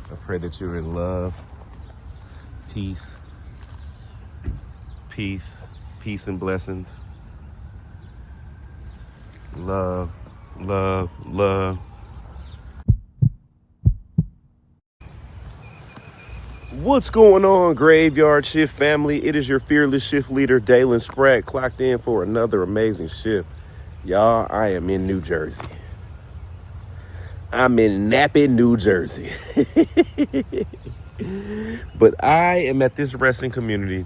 I pray that you're in love, peace, peace, peace and blessings. Love, love, love. What's going on, Graveyard Shift family? It is your fearless shift leader, Dalen Spratt, clocked in for another amazing shift. Y'all, I am in New Jersey. I'm in Nappy, New Jersey. But I am at this wrestling community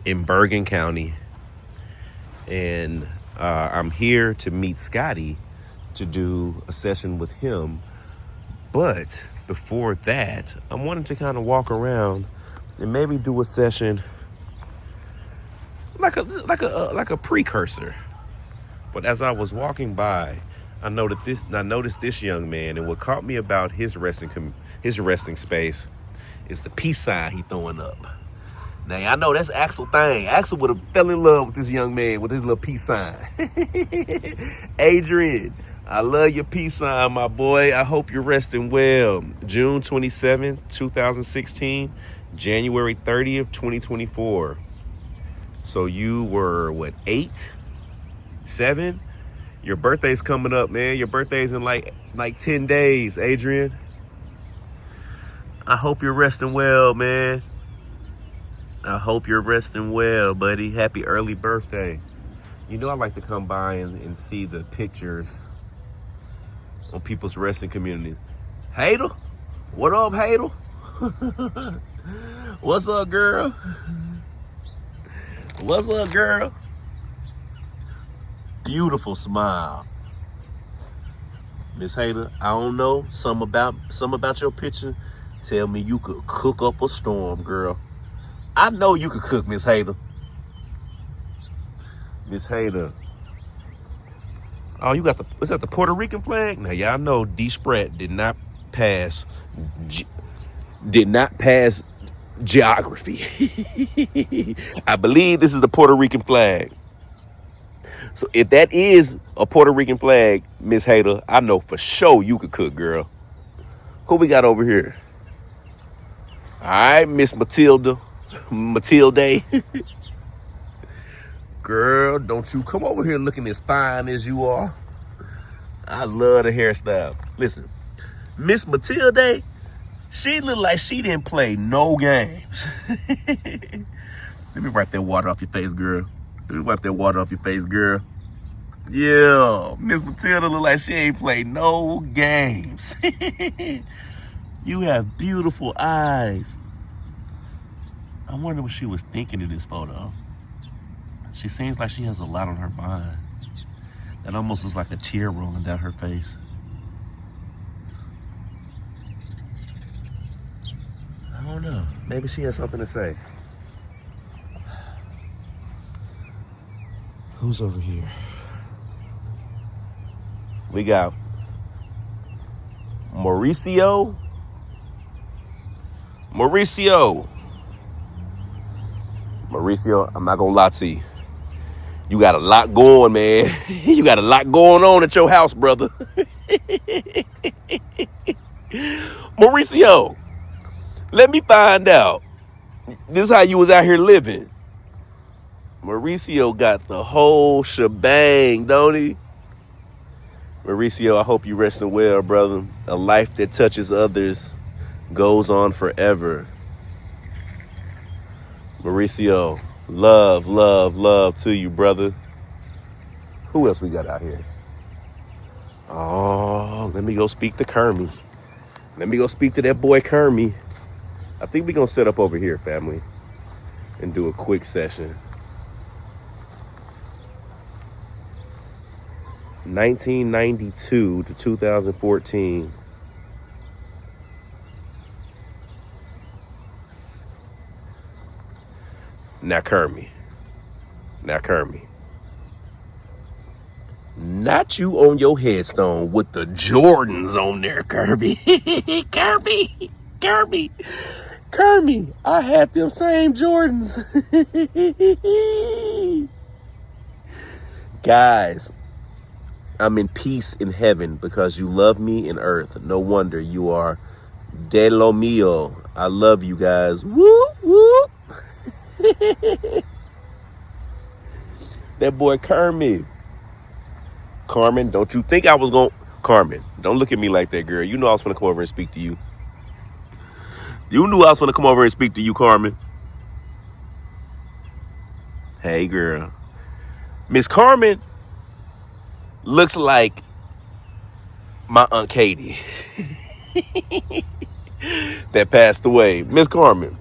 in Bergen County. And I'm here to meet Scotty to do a session with him. But before that, I wanted to kind of walk around and maybe do a session like a precursor. But as I was walking by, I noticed this young man, and what caught me about his wrestling space is the peace sign he throwing up. Now I know that's Axel thing. Axel would have fell in love with this young man with his little peace sign. Adrian, I love your peace sign, my boy. I hope you're resting well. June 27th, 2016, January 30th, 2024. So you were, what, 8? 7? Your birthday's coming up, man. Your birthday's in like 10 days, Adrian. I hope you're resting well, man. I hope you're resting well, buddy. Happy early birthday. You know I like to come by and see the pictures on people's wrestling communities. Hadel? What up, Hadel? What's up, girl? What's up, girl? Beautiful smile. Miss Hader, I don't know. Some about your picture tell me you could cook up a storm, girl. I know you could cook, Miss Hader. Miss Hader. Oh, you got was that the Puerto Rican flag? Now, y'all know D. Spratt did not pass geography. I believe this is the Puerto Rican flag. So if that is a Puerto Rican flag, Miss Hader, I know for sure you could cook, girl. Who we got over here? All right, Miss Matilda. Matilda. Girl, don't you come over here looking as fine as you are. I love the hairstyle. Listen, Miss Matilda, she look like she didn't play no games. Let me wipe that water off your face, girl. Yeah, Miss Matilda look like she ain't played no games. You have beautiful eyes. I wonder what she was thinking in this photo. She seems like she has a lot on her mind. That almost looks like a tear rolling down her face. I don't know. Maybe she has something to say. Who's over here? We got Mauricio. Mauricio, I'm not gonna lie to you. You got a lot going, man. You got a lot going on at your house, brother. Mauricio, let me find out. This is how you was out here living. Mauricio got the whole shebang, don't he? Mauricio, I hope you resting well, brother. A life that touches others goes on forever. Mauricio, love, love, love to you, brother. Who else we got out here? Oh, let me go speak to Kermie. Let me go speak to that boy Kermie. I think we're going to set up over here, family, and do a quick session. 1992 to 2014. Now, Kermie. Not you on your headstone with the Jordans on there, Kirby. Kermie, I had them same Jordans. Guys, I'm in peace in heaven because you love me in earth. No wonder you are De lo mio. I love you guys. Whoop, whoop. That boy Carmen. Carmen, don't you think I was going... Carmen, don't look at me like that, girl. You know I was going to come over and speak to you. You knew I was going to come over and speak to you, Carmen. Hey, girl. Miss Carmen looks like my Aunt Katie that passed away. Miss Carmen,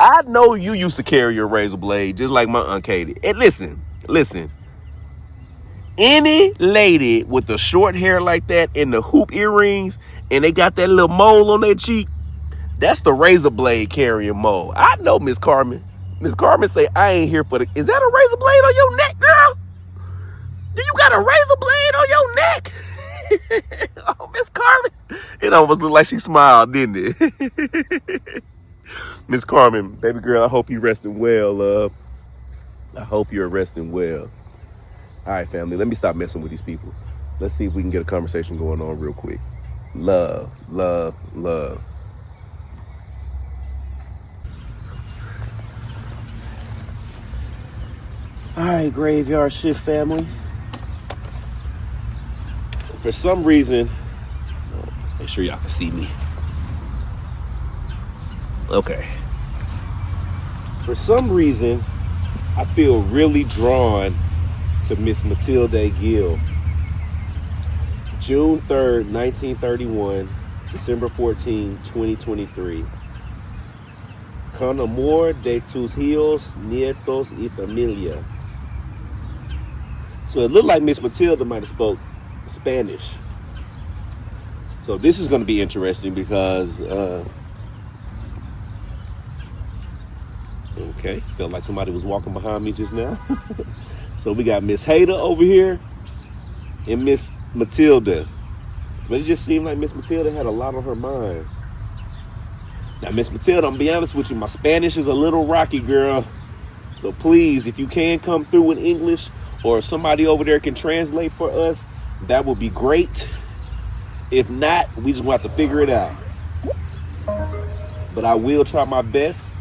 I know you used to carry your razor blade just like my Aunt Katie. And listen. Any lady with the short hair like that and the hoop earrings and they got that little mole on their cheek, that's the razor blade carrying mole. I know Miss Carmen. Miss Carmen say, I ain't here for the... Is that a razor blade on your neck, girl? Do you got a razor blade on your neck? Oh, Miss Carmen. It almost looked like she smiled, didn't it? Miss Carmen, baby girl, I hope you're resting well, love. I hope you're resting well. All right, family, let me stop messing with these people. Let's see if we can get a conversation going on real quick. Love, love, love. All right, graveyard shift family. For some reason, make sure y'all can see me. Okay. For some reason, I feel really drawn to Miss Matilda Gill. June 3rd, 1931, December 14, 2023. Con amor de tus hijos, nietos y familia. So it looked like Miss Matilda might have spoke Spanish. So this is going to be interesting because, okay, felt like somebody was walking behind me just now. So we got Miss Hader over here and Miss Matilda. But it just seemed like Miss Matilda had a lot on her mind. Now, Miss Matilda, I'm gonna be honest with you, my Spanish is a little rocky, girl. So please, if you can come through in English or if somebody over there can translate for us, that would be great. If not, we just gonna have to figure it out. But I will try my best.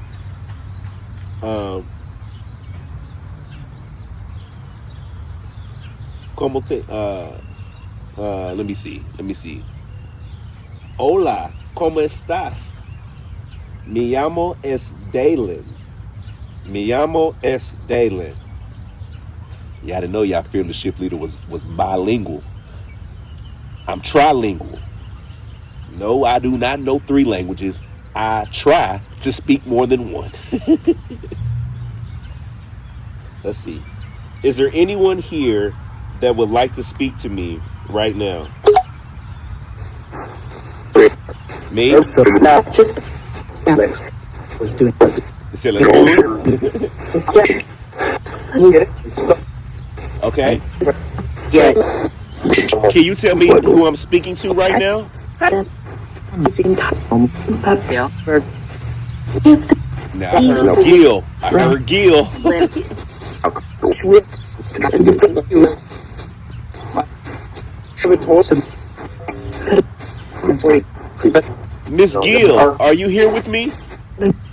Let me see. Hola, ¿cómo estás? Me llamo es Dalen. Yeah, I didn't know y'all fearless shift leader was bilingual. I'm trilingual. No, I do not know 3 languages. I try to speak more than one. Let's see. Is there anyone here that would like to speak to me right now? Me? Let's do it. Okay. So, can you tell me who I'm speaking to right now? Now, I heard Gil. Miss Gill, are you here with me? Miss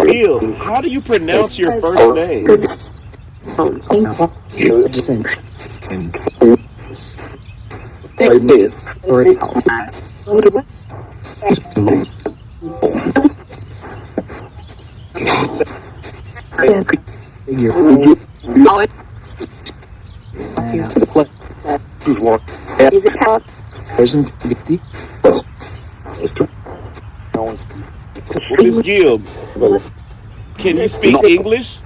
Gill, how do you pronounce your first name? Miss Gill, can you speak English?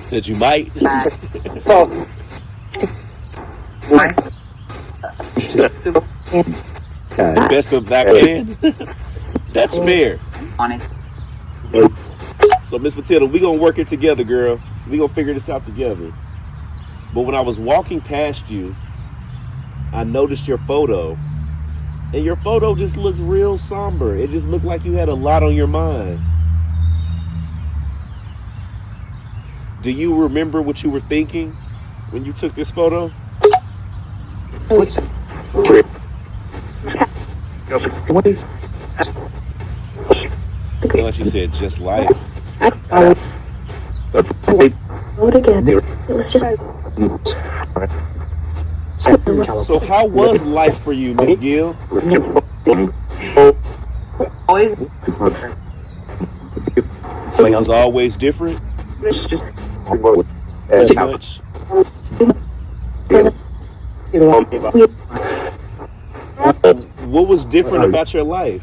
Said you might. Best of that can. That's fair. So Miss Matilda, we gonna work it together, girl. We gonna figure this out together. But when I was walking past you, I noticed your photo. And your photo just looked real somber. It just looked like you had a lot on your mind. Do you remember what you were thinking when you took this photo? Like you said, just life. So how was life for you, Miss Gill? So it was always different? Pretty much. What was different about your life?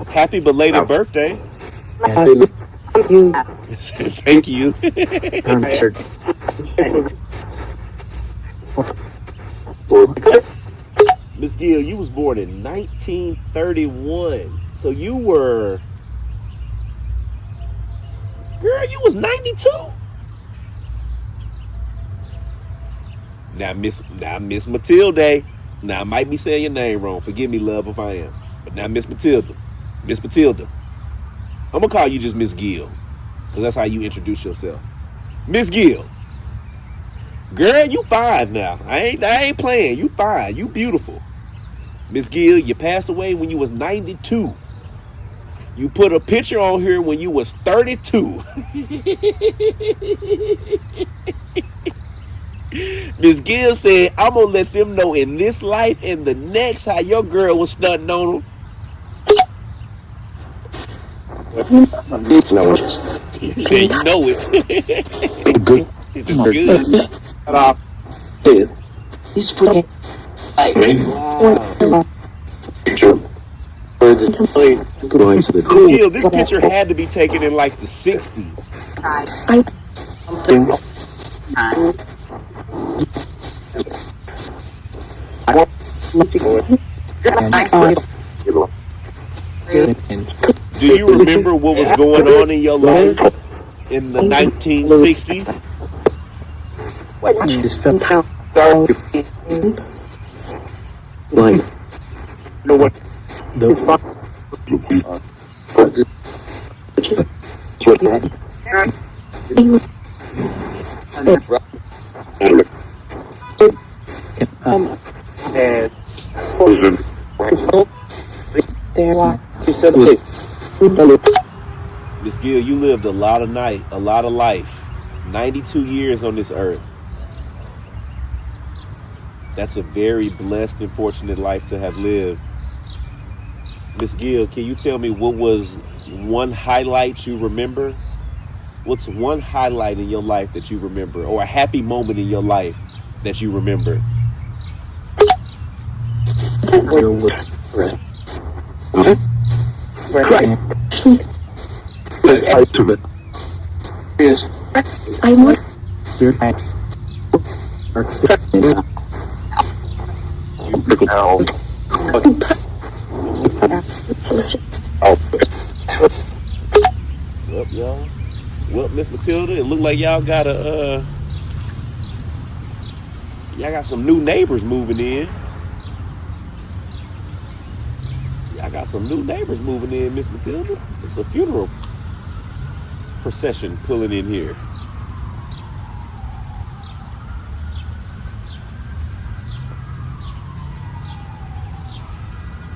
Happy belated birthday. Thank you. Miss Gill, you was born in 1931. So you were... Girl, you was 92? Now, Miss Matilda. Now, I might be saying your name wrong. Forgive me, love, if I am. But now, Miss Matilda. I'm going to call you just Miss Gill. Because that's how you introduce yourself. Miss Gill. Girl, you fine now. I ain't playing. You fine. You beautiful. Miss Gill, you passed away when you was 92. You put a picture on here when you was 32. Miss Gill said, I'm going to let them know in this life and the next how your girl was stunting on them. Yeah, you know it. Good. It's good. Wow. Gill, this picture had to be taken in like the 60s. Do you remember what was going on in your life in the 1960s? Miss Gill, you lived a lot of life. 92 years on this earth. That's a very blessed and fortunate life to have lived. Miss Gill, can you tell me what was one highlight you remember? What's one highlight in your life that you remember, or a happy moment in your life that you remember? Well, y'all. Well, Miss Matilda, it looked like y'all got some new neighbors moving in. Y'all got some new neighbors moving in, Miss Matilda. It's a funeral procession pulling in here.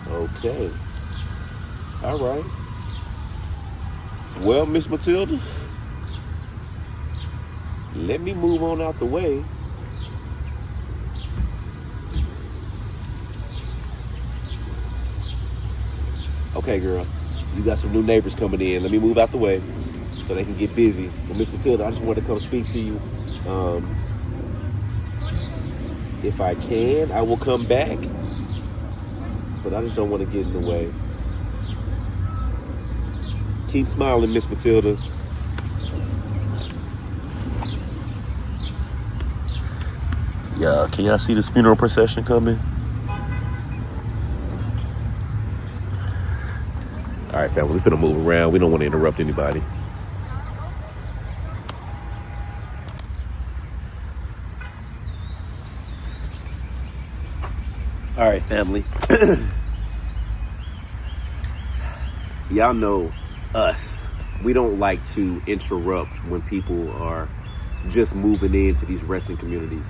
Okay. All right. Well, Miss Matilda, let me move on out the way. Okay, girl, you got some new neighbors coming in. Let me move out the way so they can get busy. Well, Miss Matilda, I just wanted to come speak to you. If I can, I will come back, but I just don't want to get in the way. Keep smiling, Miss Matilda. Yeah, can y'all see this funeral procession coming? All right, family, we're finna move around. We don't want to interrupt anybody. All right, family. Y'all know us. We don't like to interrupt when people are just moving into these wrestling communities.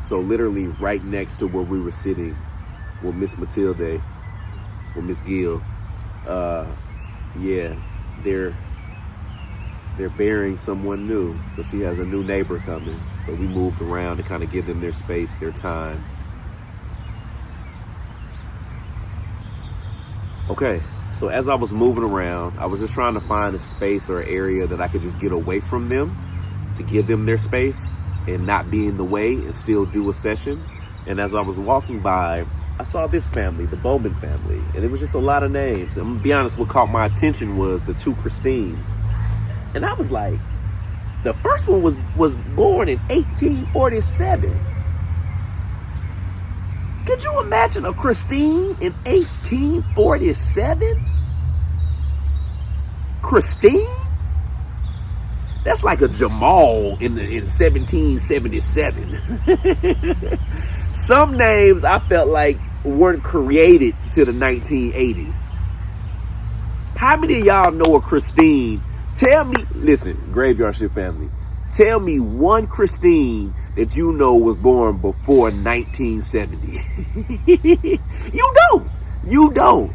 So literally right next to where we were sitting with Miss Matilda, with Miss Gill, yeah, they're burying someone new. So she has a new neighbor coming. So we moved around to kind of give them their space, their time. Okay, so as I was moving around, I was just trying to find a space or area that I could just get away from them to give them their space and not be in the way and still do a session. And as I was walking by, I saw this family, the Bowman family, and it was just a lot of names. I'm gonna be honest, what caught my attention was the two Christines. And I was like, the first one was born in 1847. Could you imagine a Christine in 1847? Christine? That's like a Jamal in 1777. Some names I felt like weren't created to the 1980s. How many of y'all know a Christine? Tell me, listen, Graveyard Shift family, tell me one Christine that you know was born before 1970. You don't.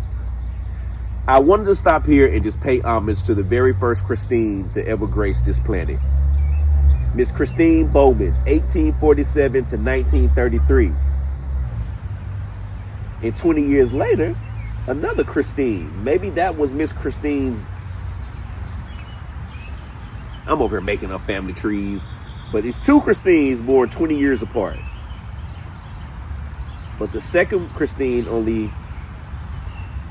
I wanted to stop here and just pay homage to the very first Christine to ever grace this planet. Miss Christine Bowman, 1847 to 1933. And 20 years later, another Christine. Maybe that was Miss Christine's. I'm over here making up family trees. But it's two Christines born 20 years apart. But the second Christine only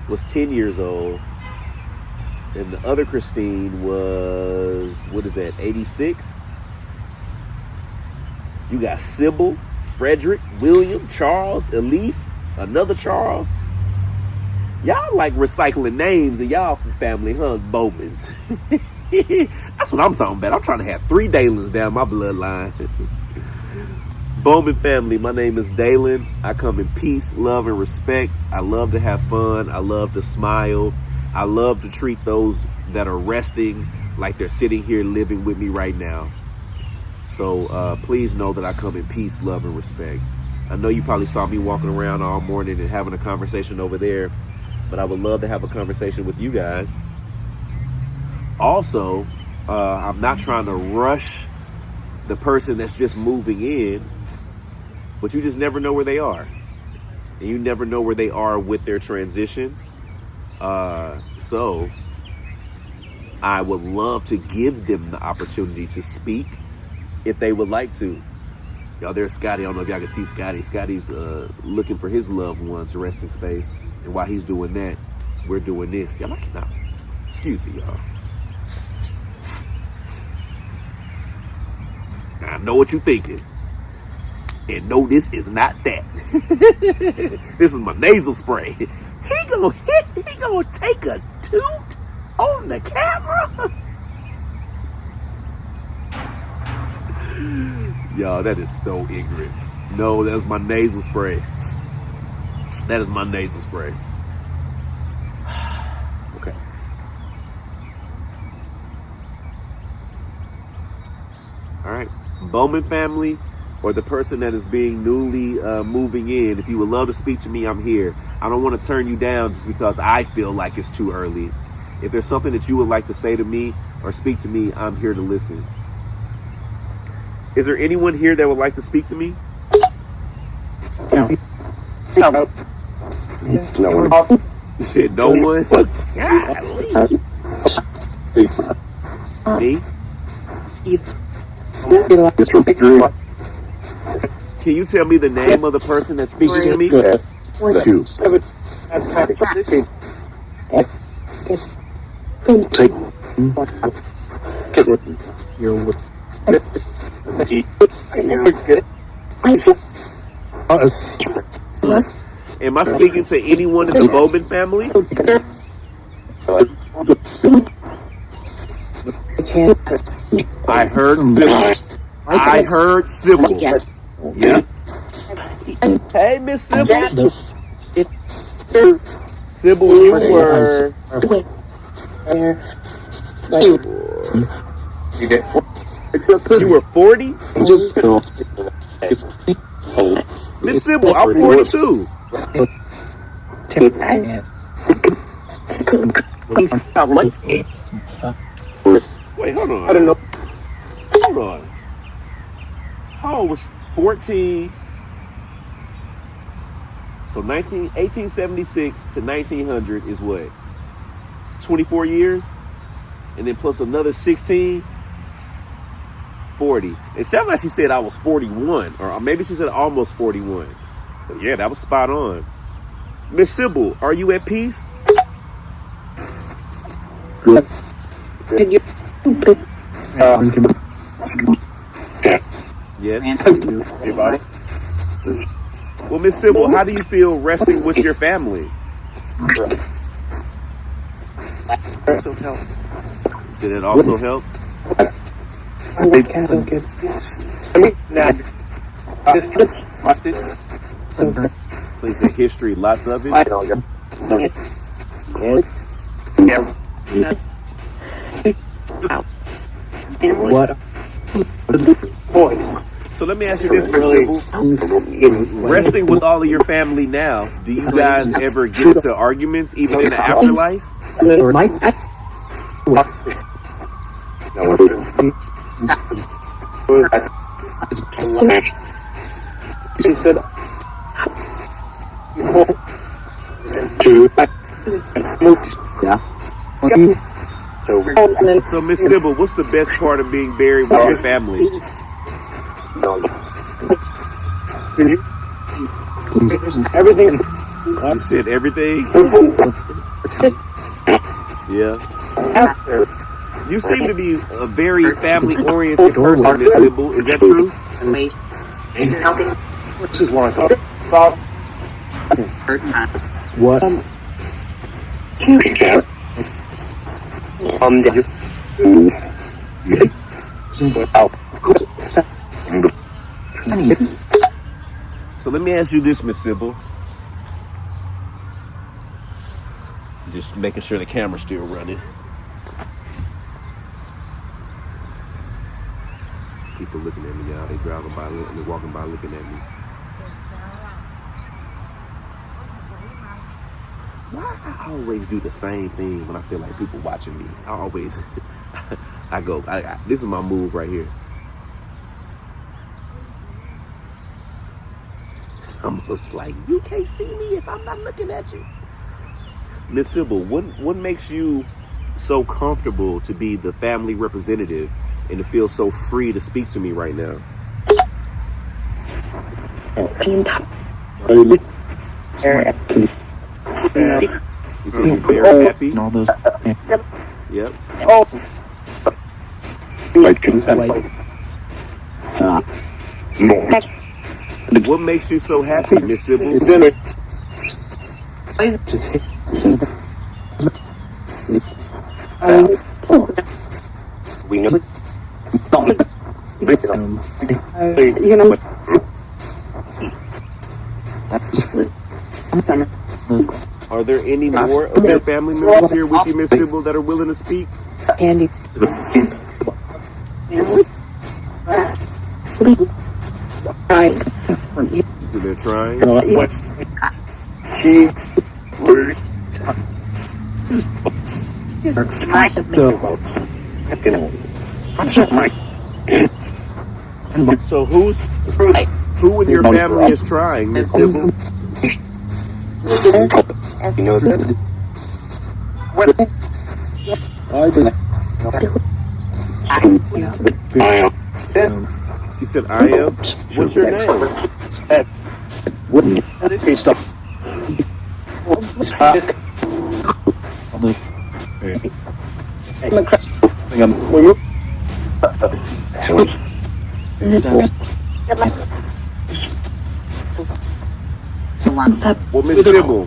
was 10 years old. And the other Christine was, 86? You got Sybil, Frederick, William, Charles, Elise, another Charles. Y'all like recycling names in y'all family, huh, Bowmans? That's what I'm talking about. I'm trying to have 3 Dalens down my bloodline. Bowman family, my name is Dalen. I come in peace, love, and respect. I love to have fun. I love to smile. I love to treat those that are resting like they're sitting here living with me right now. So please know that I come in peace, love, and respect. I know you probably saw me walking around all morning and having a conversation over there, but I would love to have a conversation with you guys. Also, I'm not trying to rush the person that's just moving in, but you just never know where they are. And you never know where they are with their transition. So I would love to give them the opportunity to speak if they would like to. Y'all, there's Scotty. I don't know if y'all can see Scotty. Scotty's looking for his loved one's resting space. And while he's doing that, we're doing this. Y'all, I cannot. Excuse me, y'all. I know what you're thinking. And no, this is not that. This is my nasal spray. He gonna take a toot on the camera? Y'all, that is so ignorant. No, that's my nasal spray. That is my nasal spray. Okay. All right. Bowman family, or the person that is being newly moving in, if you would love to speak to me, I'm here. I don't want to turn you down just because I feel like it's too early. If there's something that you would like to say to me or speak to me, I'm here to listen. Is there anyone here that would like to speak to me? No. No one. You said no one? Me? Can you tell me the name of the person that's speaking to me? Am I speaking to anyone in the Bowman family? I heard Sybil. I heard Sybil. Yep. Hey, Miss Sybil. Sybil, you were. You were 40? Miss Sybil, I'm 42. Wait, hold on. I don't know. Hold on. How old was 14? So 1876 to 1900 is what? 24 years? And then plus another 16? 40. It sounded like she said I was 41. Or maybe she said almost 41. But yeah, that was spot on. Miss Sybil, are you at peace? Yes. Well, Miss Sybil, how do you feel resting with your family? You said it also helps? So you said history, lots of it? What? So let me ask you this, Miss Sybil. Resting with all of your family now, do you guys ever get into arguments, even in the afterlife? So, Miss Sybil, what's the best part of being buried with your family? Everything. You said everything? Yeah. You seem to be a very family-oriented person, Miss Sybil. Is that true? What? So let me ask you this, Miss Sybil. Just making sure the camera's still running. People looking at me, y'all. They driving by, they walking by looking at me. Why I always do the same thing when I feel like people watching me? I always, this is my move right here. I'm like, you can't see me if I'm not looking at you. Miss Sybil, what makes you so comfortable to be the family representative and to feel so free to speak to me right now? You said you're very happy? Yep. What makes you so happy, Miss Sybil? We know. Are there any more of your family members here with you, Miss Sybil, that are willing to speak? Andy. You said they're trying? So who in your family is trying, Miss Sybil? You said I am? What's your name? Well, Miss Sybil,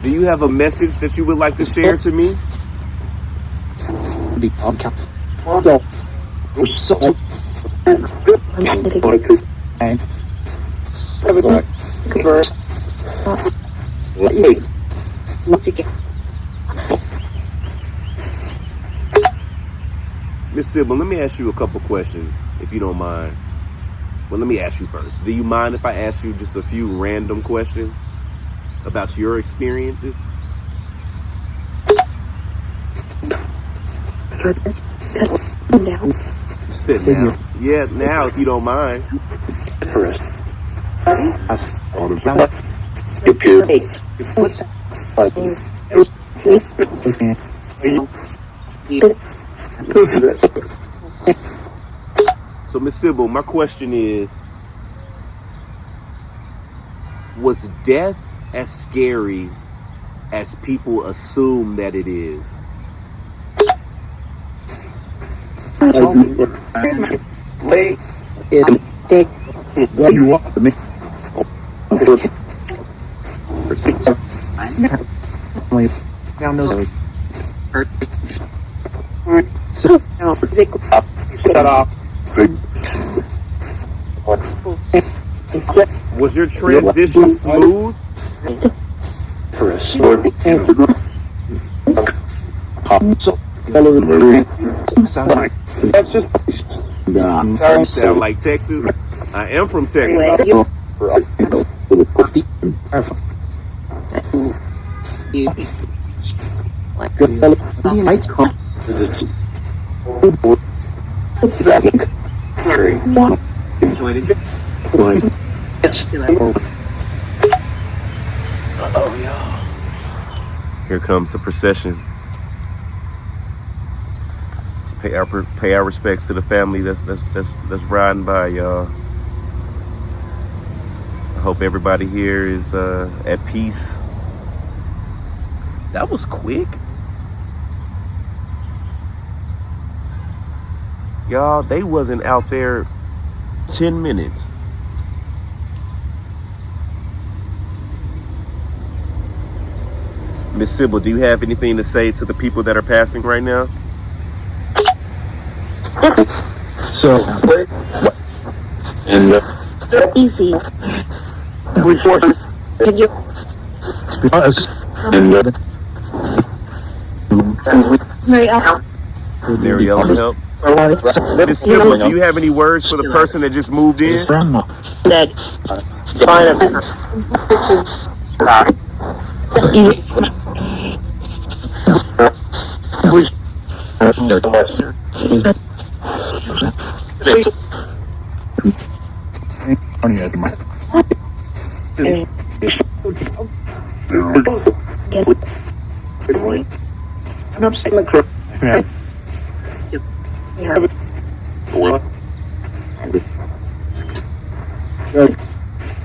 Do you have a message that you would like to share to me? Miss Sybil, let me ask you a couple questions, if you don't mind. Well, let me ask you first. Do you mind if I ask you just a few random questions about your experiences? Now, yeah, now, if you don't mind. So, Miss Sybil, my question is, was death as scary as people assume that it is? What you want to me? Was your transition smooth? You sound like Texas. I am from Texas. Oh, y'all. Here comes the procession. Let's pay our respects to the family that's riding by, y'all. I hope everybody here is at peace. That was quick. Y'all, they wasn't out there 10 minutes. Miss Sybil, do you have anything to say to the people that are passing right now? So, and easy. Can you? Mariella help. Miss Sybil, do you have any words for the person that just moved in? That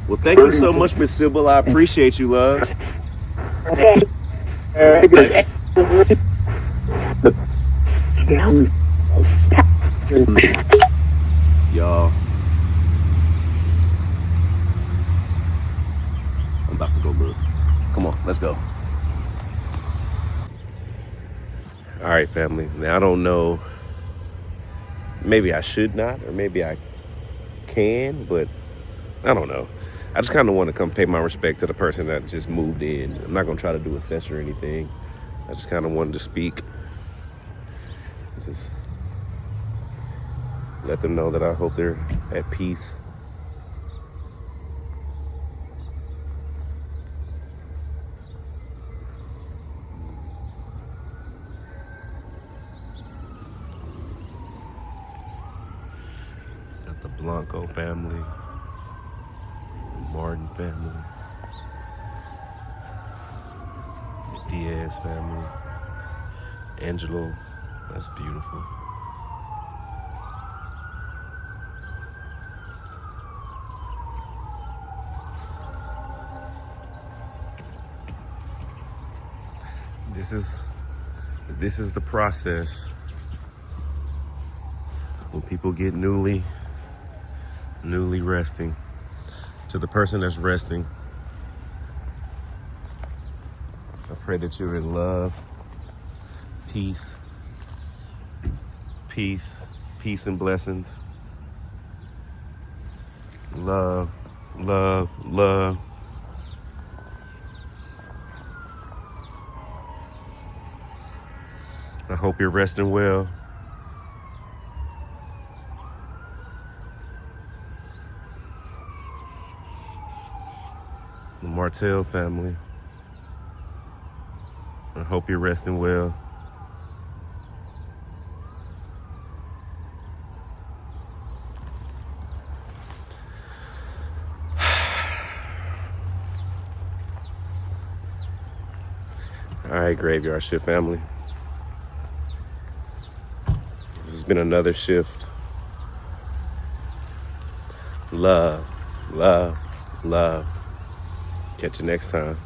Well, thank you so much, Miss Sybil. I appreciate you, love. Y'all, I'm about to go look. Come on, let's go. All right, family. Now, I don't know. Maybe I should not, or maybe I can, but I don't know. I just kind of want to come pay my respect to the person that just moved in. I'm not going to try to do a session or anything. I just kind of wanted to speak. Just let them know that I hope they're at peace. Got the Blanco family, Martin family, the Diaz family, Angelo, that's beautiful. This is the process when people get newly resting. To the person that's resting, Pray that you're in love, peace, peace, peace and blessings. Love, love, love. I hope you're resting well. The Martell family, I hope you're resting well. All right, Graveyard Shift family. This has been another shift. Love, love, love. Catch you next time.